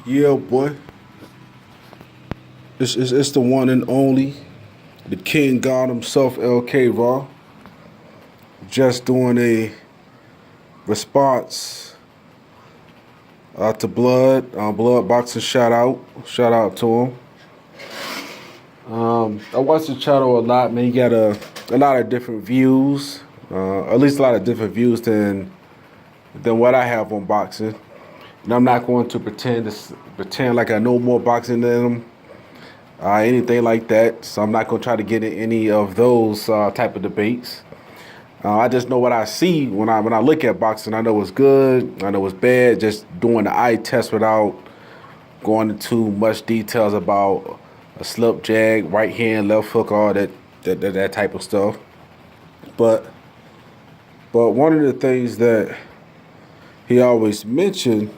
Yeah, boy. It's the one and only, the King God himself, LK Raw. Just doing a response to Blood Boxing shout out. Shout out to him. I watch the channel a lot, man. You got a lot of different views. At least a lot of different views than what I have on boxing. And I'm not going to pretend like I know more boxing than them. Anything like that. So I'm not going to try to get in any of those type of debates. I just know what I see when I look at boxing. I know it's good. I know it's bad. Just doing the eye test without going into much details about a slip jag, right hand, left hook, all that type of stuff. But one of the things that he always mentioned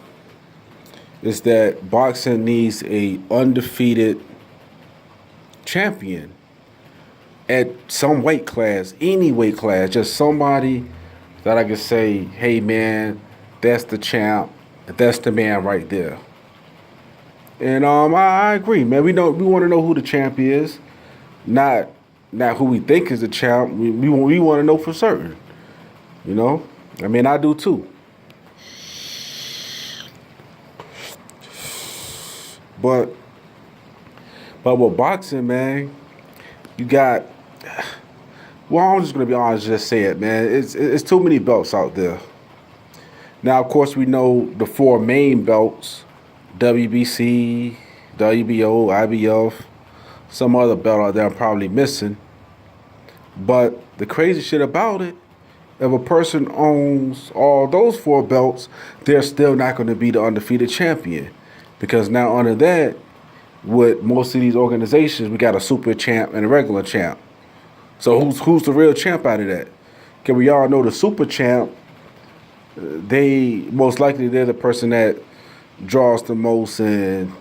is that boxing needs a undefeated champion at some weight class, any weight class, just somebody that I can say, hey man, that's the champ, that's the man right there. And I agree, man. We want to know who the champ is, not who we think is the champ. We want to know for certain. You know, I mean, I do too. But with boxing, man, you got. Well, I'm just gonna be honest, just say it, man. It's too many belts out there. Now, of course, we know the four main belts: WBC, WBO, IBF, some other belt out there I'm probably missing. But the crazy shit about it, if a person owns all those four belts, they're still not going to be the undefeated champion. Because now under that, with most of these organizations, we got a super champ and a regular champ. So who's the real champ out of that? Because we all know the super champ, they're the person that draws the most and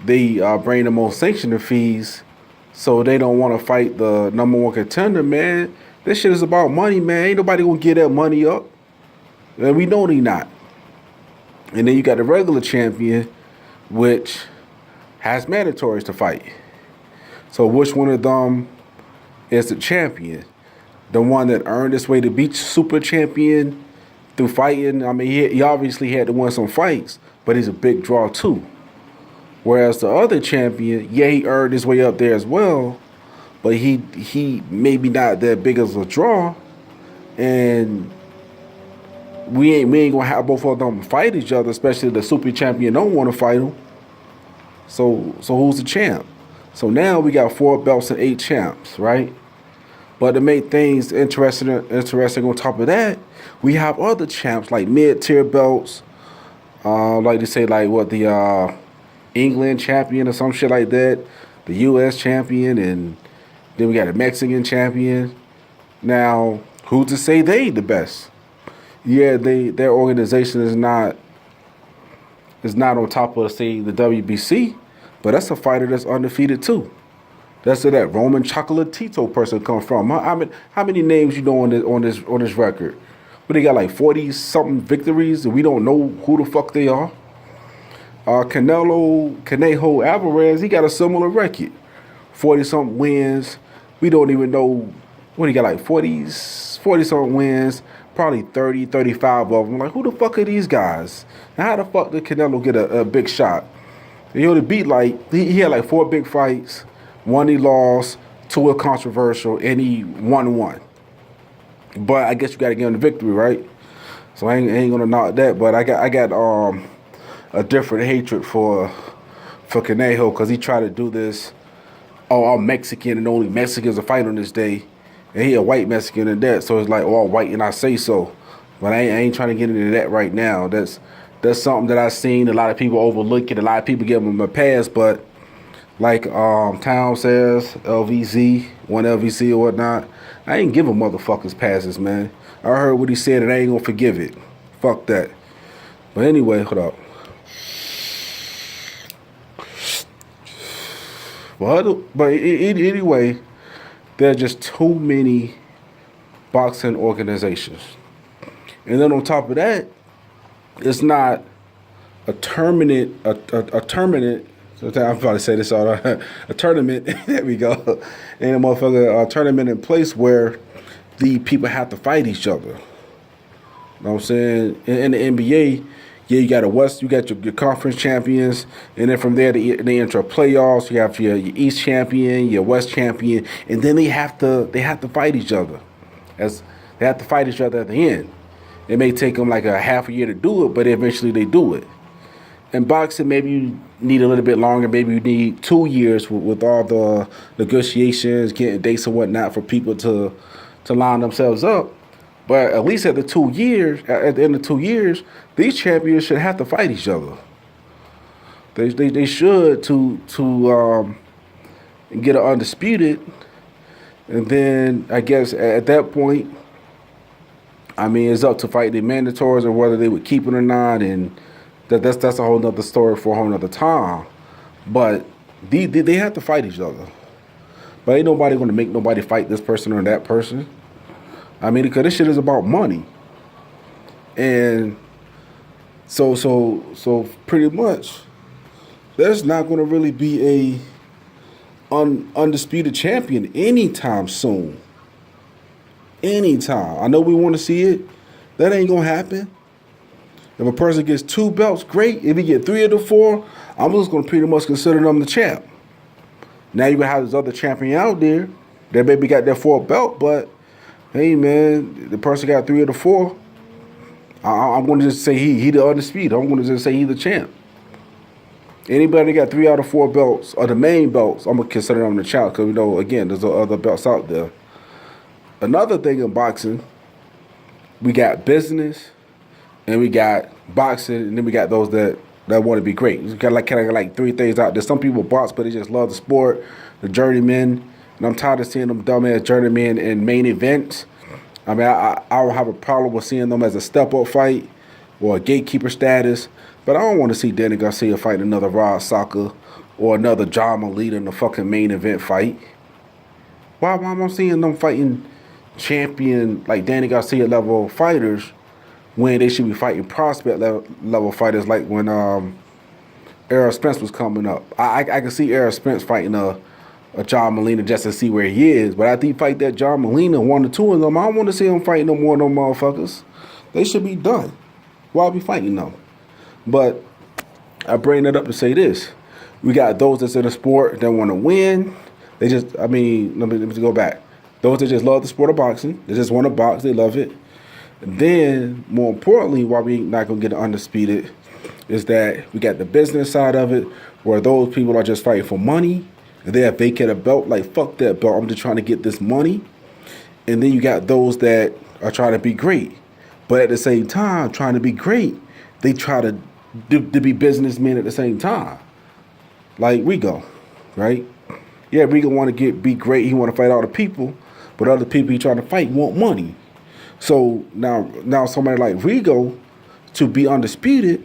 they bring the most sanctioning fees. So they don't want to fight the number one contender, man. This shit is about money, man. Ain't nobody gonna get that money up. And we know they not. And then you got the regular champion, which has mandatories to fight. So which one of them is the champion? The one that earned his way to beat super champion through fighting? I mean, he obviously had to win some fights, but he's a big draw too. Whereas the other champion, yeah, he earned his way up there as well, but he maybe not that big as a draw, and we ain't gonna have both of them fight each other, especially the super champion don't want to fight him. So who's the champ? So now we got 4 belts and 8 champs, right? But to make things interesting on top of that, we have other champs like mid-tier belts, like they say, like what the England champion or some shit like that, the U.S. champion, and then we got a Mexican champion. Now, who's to say they the best? Yeah, their organization is not on top of, say, the WBC, but that's a fighter that's undefeated too. That's where that Roman Chocolatito person come from. How many names you know on this record? But they got like 40 something victories, and we don't know who the fuck they are. Canejo Alvarez, he got a similar record, 40 something wins. We don't even know what he got, like 40 something wins. Probably 30, 35 of them. Like, who the fuck are these guys? And how the fuck did Canelo get a big shot? He only beat he had like 4 big fights. 1 he lost, 2 were controversial, and he won 1. But I guess you gotta give him the victory, right? So I ain't gonna knock that. But I got a different hatred for Canejo, because he tried to do this. Oh, I'm Mexican and only Mexicans are fight on this day. And he a white Mexican in that, so it's like all white and I say so. But I ain't trying to get into that right now. That's something that I've seen a lot of people overlook it. A lot of people give him a pass, but like Town says, LVZ, one LVC or whatnot, I ain't giving motherfuckers passes, man. I heard what he said and I ain't gonna forgive it. Fuck that. But anyway, hold up. But anyway, there are just too many boxing organizations. And then on top of that, it's not a tournament, a tournament. I'm about to say this all right. A tournament. There we go. And a motherfucker, a tournament in place where the people have to fight each other. You know what I'm saying? In the NBA, yeah, you got you got your conference champions, and then from there they enter playoffs. You have your East champion, your West champion, and then they have to fight each other. As they have to fight each other at the end. It may take them like a half a year to do it, but eventually they do it. In boxing, maybe you need a little bit longer. Maybe you need 2 years with all the negotiations, getting dates and whatnot for people to line themselves up. But at least at the 2 years, at the end of 2 years, these champions should have to fight each other. They should to get an undisputed, and then I guess at that point, I mean, it's up to fight the mandatories or whether they would keep it or not, and that's a whole nother story for a whole nother time. But they have to fight each other. But ain't nobody going to make nobody fight this person or that person. I mean, because this shit is about money. And so pretty much, there's not going to really be a undisputed champion anytime soon. Anytime. I know we want to see it. That ain't going to happen. If a person gets 2 belts, great. If he get 3 of the 4, I'm just going to pretty much consider them the champ. Now you going to have this other champion out there that maybe got that 4th belt, but hey, man, the person got 3 of the 4. I'm going to just say he the undisputed. I'm going to just say he the champ. Anybody that got 3 out of 4 belts, or the main belts, I'm going to consider them the champ because, again, there's other belts out there. Another thing in boxing, we got business, and we got boxing, and then we got those that want to be great. We got kind of like 3 things out there. Some people box, but they just love the sport, the journeymen. And I'm tired of seeing them dumbass journeymen in main events. I mean, I don't have a problem with seeing them as a step-up fight or a gatekeeper status, but I don't want to see Danny Garcia fight another Rod Soccer or another John Molina in the fucking main event fight. Why am I seeing them fighting champion, like Danny Garcia level fighters when they should be fighting prospect level fighters like when Errol Spence was coming up? I can see Errol Spence fighting a John Molina just to see where he is, but after he fight that John Molina, 1 or 2 of them, I don't want to see him fighting no more of them motherfuckers. They should be done. Why be fighting them? But I bring that up to say this. We got those that's in the sport that want to win. Let me go back. Those that just love the sport of boxing, they just want to box, they love it. And then, more importantly, why we not going to get undisputed is that we got the business side of it, where those people are just fighting for money, and they have vacate a belt, like, fuck that belt, I'm just trying to get this money. And then you got those that are trying to be great. But at the same time, trying to be great, they try to be businessmen at the same time. Like Rigo, right? Yeah, Rigo want to be great, he want to fight all the people, but other people he trying to fight want money. So now somebody like Rigo, to be undisputed,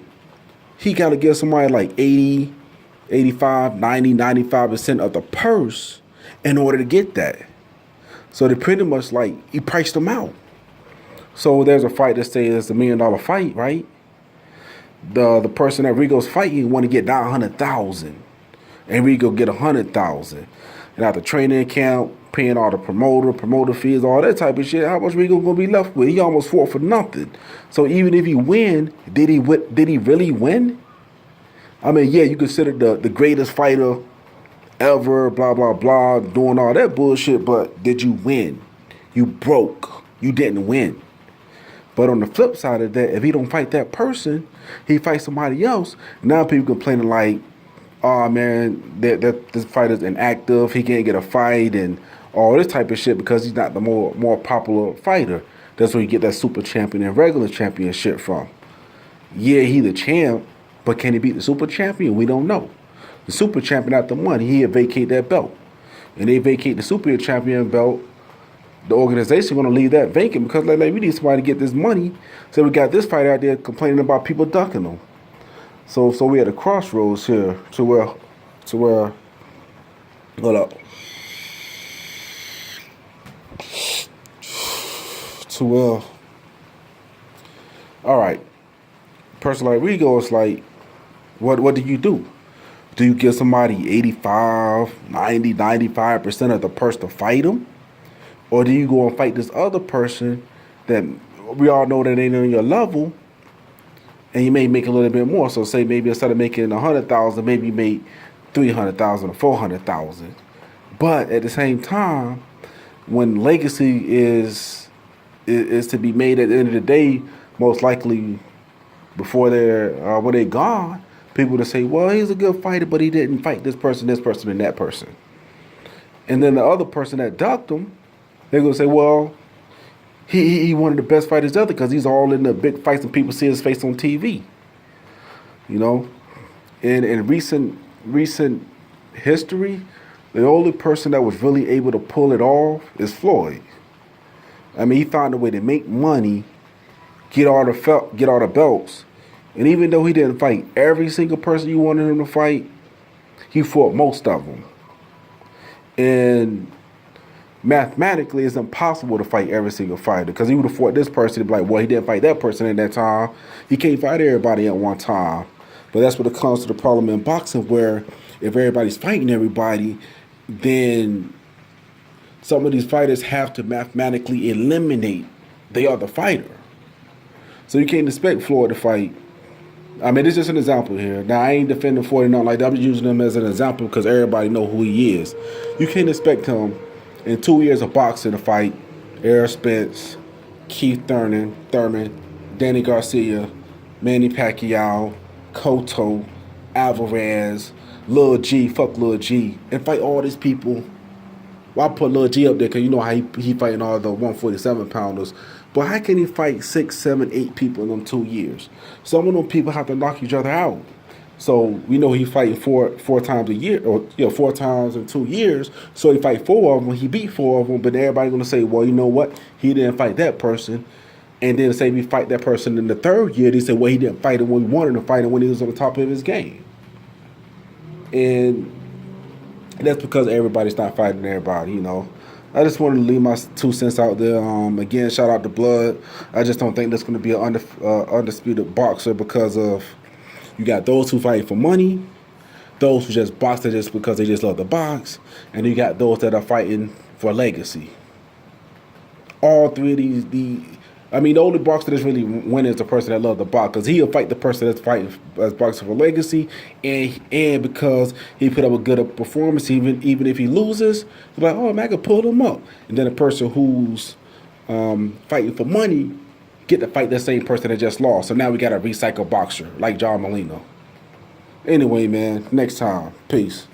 he got to give somebody like 80, 85, 90, 95% of the purse in order to get that. So they pretty much like, he priced them out. So there's a fight that says it's $1 million fight, right? The person that Rigo's fighting want to get down 100,000, and Rigo get 100,000. And after training camp, paying all the promoter fees, all that type of shit, how much Rigo gonna be left with? He almost fought for nothing. So even if he win, did he really win? I mean, yeah, you consider the greatest fighter ever, blah, blah, blah, doing all that bullshit, but did you win? You broke. You didn't win. But on the flip side of that, if he don't fight that person, he fights somebody else. Now people complaining like, oh man, that this fighter's inactive, he can't get a fight and all this type of shit because he's not the more popular fighter. That's where you get that super champion and regular champion shit from. Yeah, he the champ, but can he beat the super champion? We don't know. The super champion out the money, he'll vacate that belt. And they vacate the super champion belt, the organization gonna leave that vacant because like we need somebody to get this money. So we got this fighter out there complaining about people ducking them. So we at a crossroads here to where hold up. To where all right. Person like Rigo is like, What do you do? Do you give somebody 85, 90, 95% of the purse to fight them? Or do you go and fight this other person that we all know that ain't on your level, and you may make a little bit more? So say maybe instead of making 100,000, maybe you make 300,000 or 400,000. But at the same time, when legacy is to be made at the end of the day, most likely before they're when they're gone, people to say, well, he's a good fighter, but he didn't fight this person, and that person. And then the other person that ducked him, they're gonna say, well, he one of the best fighters ever because he's all in the big fights and people see his face on TV. You know, in recent history, the only person that was really able to pull it off is Floyd. I mean, he found a way to make money, get all the belts, and even though he didn't fight every single person you wanted him to fight, he fought most of them. And mathematically, it's impossible to fight every single fighter because he would have fought this person and be like, well, he didn't fight that person at that time. He can't fight everybody at one time. But that's what it comes to the problem in boxing, where if everybody's fighting everybody, then some of these fighters have to mathematically eliminate the other fighter. So you can't expect Floyd to fight. I mean, it's just an example here. Now, I ain't defending Floyd or nothing like that. I'm just using him as an example because everybody know who he is. You can't expect him in 2 years of boxing to fight Errol Spence, Keith Thurman, Danny Garcia, Manny Pacquiao, Cotto, Alvarez, Lil G, fuck Lil G, and fight all these people. Well, I put Lil G up there because you know how he fighting all the 147 pounders. But how can he fight 6, 7, 8 people in them 2 years? Some of them people have to knock each other out. So we know he fighting four times a year, or 4 times in 2 years. So he fight 4 of them. He beat 4 of them. But everybody gonna say, well, you know what? He didn't fight that person. And then say we fight that person in the 3rd year, they say, well, he didn't fight him when we wanted to fight him when he was on the top of his game. And that's because everybody's not fighting everybody, you know. I just wanted to leave my 2 cents out there. Again, shout out to Blood. I just don't think that's going to be an undisputed boxer because of you got those who fight for money, those who just box just because they just love the box, and you got those that are fighting for legacy. All three of these, the only boxer that's really winning is the person that loves the box, because he'll fight the person that's fighting as boxing for legacy, and because he put up a good performance, even if he loses, he's like, oh man, I can pull him up. And then the person who's fighting for money get to fight the same person that just lost. So now we got a recycled boxer like John Molina. Anyway, man, next time, peace.